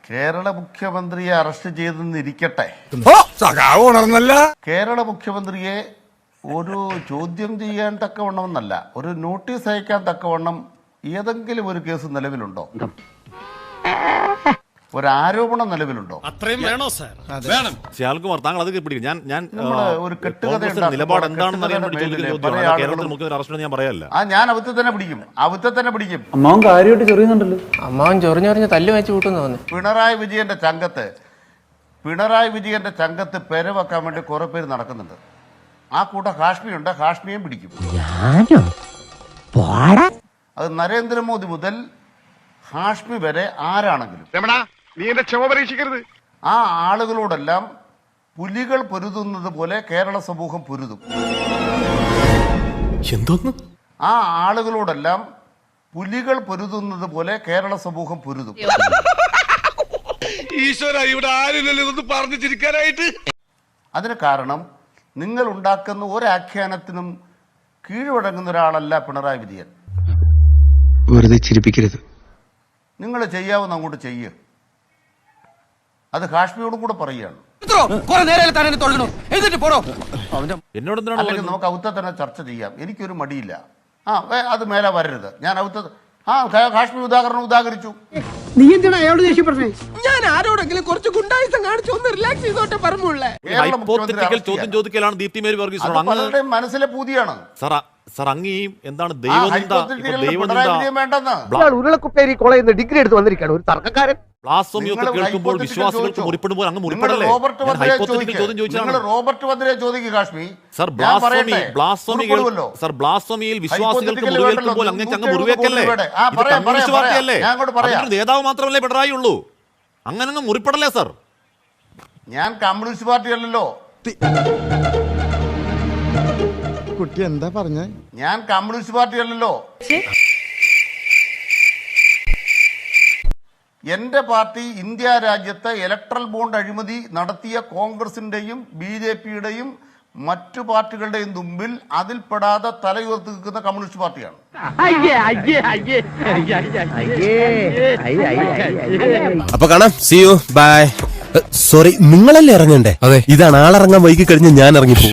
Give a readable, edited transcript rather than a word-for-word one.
കേരള മുഖ്യമന്ത്രിയെ അറസ്റ്റ് ചെയ്തെന്നിരിക്കട്ടെ, കേരള മുഖ്യമന്ത്രിയെ ഒരു ചോദ്യം ചെയ്യാൻ തക്കവണ്ണമെന്നല്ല, ഒരു നോട്ടീസ് അയക്കാൻ തക്കവണ്ണം ഏതെങ്കിലും ഒരു കേസ് നിലവിലുണ്ടോ? ഒരു ആരോപണം നിലവിലുണ്ടോ? അത്രയും വേണോ സാർ? വേണം. ശ്യാൽകുമാർ, താങ്കൾ അത് പിടിക്കും. ഞാൻ ഒരു കെട്ടുകഥ നിലപാട് എന്താണെന്ന് അറിയാൻ വേണ്ടി കേരളത്തിൽ മുഖ്യമന്ത്രി അറസ്റ്റ് ഞാൻ പറയല്ല. ഞാൻ അവിത്തെ തന്നെ പിടിക്കും. അമ്മാവൻ കാര്യമായിട്ട് ചൊറിയുന്നുണ്ടല്ലോ. അമ്മാവൻ ചൊറിഞ്ഞൊറിഞ്ഞ് തല്ലു വെച്ച് കൂട്ടുന്നു തോന്നി. പിണറായി വിജയന്റെ ചങ്കത്ത് പെര വെക്കാൻ വേണ്ടി കുറെ പേര് നടക്കുന്നുണ്ട്. ആ കൂട്ടം ഹാഷ്മിയുണ്ട്, ഹാഷ്മിയും പിടിക്കും. അത് നരേന്ദ്രമോദി മുതൽ ഹാഷ്മി വരെ ആരാണെങ്കിലും ആ ആളുകളോടെല്ലാം പുലികൾ പൊരുതുന്നത് പോലെ കേരള സമൂഹം പൊരുതും. എന്തോന്ന്? ആ ആളുകളോടെല്ലാം പുലികൾ പൊരുതുന്നത് പോലെ കേരള സമൂഹം പൊരുതും. ഈശ്വര, ഇവിടെ ആരില്ലല്ലോ ഇതൊന്ന് പറഞ്ഞു ചിരിക്കാനായിട്ട്. അതിന് കാരണം നിങ്ങൾ ഉണ്ടാക്കുന്ന ഒരാഖ്യാനത്തിനും കീഴ്വഴങ്ങുന്ന ഒരാളല്ല പിണറായി വിജയൻ. വെറുതെ ചിരിപ്പിക്കരുത്. നിങ്ങൾ ചെയ്യാവുന്ന അങ്ങോട്ട് ചെയ്യുക. അത് കാശ്മീരോടും കൂടെ പറയുകയാണ്. എന്നോട് അല്ലെങ്കിൽ നമുക്ക് ഔത്ത തന്നെ ചർച്ച ചെയ്യാം. എനിക്കൊരു മടിയില്ല. അത് മേലെ വരരുത്. ഞാൻ ഔത്ത കാശ്മീർ ഉദാഹരിച്ചു. നീ എന്തിനാ അയാളോട് ദേഷ്യപ്പെടുന്നേ? ഞാൻ ആരോടെങ്കിലും കുറച്ച് ഗുണ്ടായിസം കാണിച്ചു ഒന്ന് റിലാക്സ് ചെയ്തോട്ടെ പറഞ്ഞുള്ളേ. ചോദ്യം ചോദിക്കലാണ് ദീപ്തി മേരി വർഗീസ്. മനസ്സിലെ പൂതിയാണ് സാർ. അങ്ങ് എന്താണ് ദൈവനിന്ദ ഉരുളക്കുപ്പേരി കോളേജിൽ ഡിഗ്രി എടുത്ത് വന്നിരിക്കുകയാണ് ഒരു തർക്കക്കാരൻ. ബ്ലാസ്ഫെമിയൊക്കെ കേൾക്കുമ്പോൾ വിശ്വാസികൾക്ക് മുറിപ്പെടുമ്പോൾ അങ്ങ് മുറിപ്പെടല്ലേ? ചോദ്യം ചോദിച്ചാണ്. റോബർട്ട് വദ്രയെ ചോദിക്കുക കാശ്മീർ. സർ, ബ്ലാസ്ഫെമിയിൽ വിശ്വാസികൾക്ക് മുറിവേൽക്കുമ്പോൾ അങ്ങേക്ക് അങ്ങ് മുറിവേക്കല്ലേ? കമ്മ്യൂണിസ്റ്റ് പാർട്ടിയല്ലേ? നേതാവ് മാത്രമല്ലേ പിണറായി ഉള്ളൂ? അങ്ങനെ മുറിപ്പെടല്ലേ സർ? ഞാൻ കമ്മ്യൂണിസ്റ്റ് പാർട്ടിയല്ലല്ലോ. കുട്ടി എന്താ പറഞ്ഞ? ഞാൻ കമ്മ്യൂണിസ്റ്റ് പാർട്ടിയല്ലല്ലോ. എന്റെ പാർട്ടി ഇന്ത്യ രാജ്യത്ത് ഇലക്ട്രൽ ബോണ്ട് അഴിമതി നടത്തിയ കോൺഗ്രസിന്റെയും BJPയുടെയും മറ്റു പാർട്ടികളുടെയും മുമ്പിൽ അതിൽപ്പെടാതെ തലയുയർത്തി നിൽക്കുന്ന കമ്മ്യൂണിസ്റ്റ് പാർട്ടിയാണ്. അപ്പൊ കാണാം. See you by. സോറി, നിങ്ങളല്ലേ ഇറങ്ങണ്ടേ? ഇതാണ് ആളിറങ്ങാൻ വൈകി കഴിഞ്ഞ് ഞാൻ ഇറങ്ങിപ്പോ.